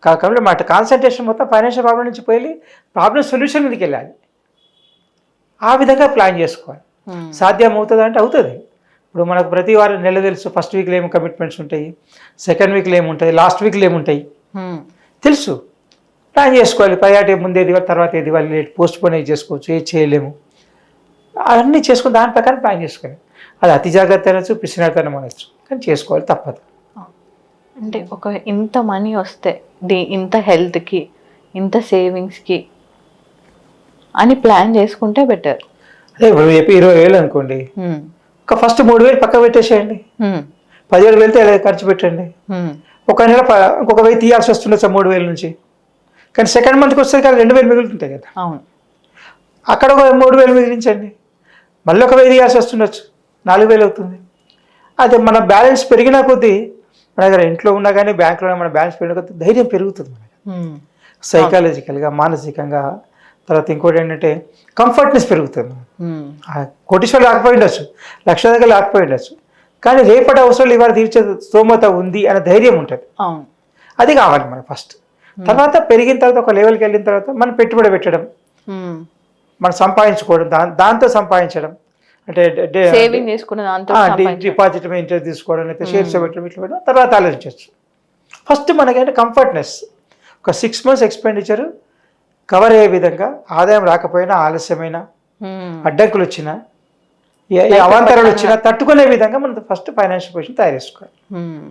కాబట్టి మాట కాన్సన్ట్రేషన్ మొత్తం ఫైనాన్షియల్ ప్రాబ్లం నుంచి పోయి ప్రాబ్లం సొల్యూషన్ మీదకి వెళ్ళాలి. ఆ విధంగా ప్లాన్ చేసుకోవాలి. సాధ్యం అవుతుందా అంటే అవుతుంది. ఇప్పుడు మనకు ప్రతి వారం నెల తెలుసు, ఫస్ట్ వీక్లో ఏమి కమిట్మెంట్స్ ఉంటాయి, సెకండ్ వీక్లో ఏముంటాయి, లాస్ట్ వీక్లో ఏముంటాయి తెలుసు. ప్లాన్ చేసుకోవాలి. ప్రయారిటీ ముందేది తర్వాత ఏది వాళ్ళు లేట్ పోస్ట్ పోన్ చేసుకోవచ్చు, ఏది చేయలేము, అవన్నీ చేసుకుని దాని ప్రకారం ప్లాన్ చేసుకోవాలి. అది అతి జాగ్రత్త అనొచ్చు, పిసినారితనం అనొచ్చు, కానీ చేసుకోవాలి, తప్పదు. అంటే ఒక ఇంత మనీ వస్తే ఇంత హెల్త్కి, ఇంత సేవింగ్స్కి అని ప్లాన్ చేసుకుంటే బెటర్. అదే ఇప్పుడు 20,000 అనుకోండి, ఒక ఫస్ట్ 3,000 పక్క పెట్టేసేయండి, 17,000 ఖర్చు పెట్టండి. ఒక నెల ఇంకొక 1,000 తీయాల్సి వస్తుండొచ్చు 3,000 నుంచి, కానీ సెకండ్ మంత్కి వస్తే కదా 2,000 మిగులుతుంటాయి కదా. అవును, అక్కడ ఒక 3,000 మిగిలించండి, మళ్ళీ ఒక 1,000 తీయాల్సి వస్తుండొచ్చు, 4,000 అవుతుంది. అదే మన బ్యాలెన్స్ పెరిగిన కొద్దీ, మన దగ్గర ఇంట్లో ఉన్నా కానీ బ్యాంకులో మన బ్యాలెన్స్ పెరిగిన కొద్దీ ధైర్యం పెరుగుతుంది మనకి, సైకాలజికల్గా, మానసికంగా. తర్వాత ఇంకోటి ఏంటంటే కంఫర్ట్నెస్ పెరుగుతుంది. కోటీశ్వరులు లేకపోయి ఉండొచ్చు, లక్ష దగ్గర లేకపోయి ఉండొచ్చు, కానీ రేపటి అవసరాలు ఇవాళ తీర్చే స్తోమత ఉంది అనే ధైర్యం ఉంటుంది. అది కావాలి మనకు ఫస్ట్. తర్వాత పెరిగిన తర్వాత ఒక లెవెల్కి వెళ్ళిన తర్వాత మనం పెట్టుబడి పెట్టడం, మనం సంపాదించుకోవడం, దాంతో సంపాదించడం, అంటే సేవింగ్ చేసుకున్న దాంతో డిపాజిట్ ఇంట్రెస్ట్ తీసుకోవడం, లేకపోతే షేర్స్ పెట్టడం, ఇట్లా పెట్టడం, తర్వాత ఆలోచించవచ్చు. ఫస్ట్ మనకంటే కంఫర్ట్నెస్, ఒక 6 months ఎక్స్పెండిచర్ కవర్ అయ్యే విధంగా, ఆదాయం రాకపోయినా, ఆలస్యమైన, అడ్డంకులు వచ్చినా, అవాంతరాలు వచ్చినా తట్టుకునే విధంగా మనం ఫస్ట్ ఫైనాన్షియల్ పొజిషన్ తయారు చేసుకోవాలి.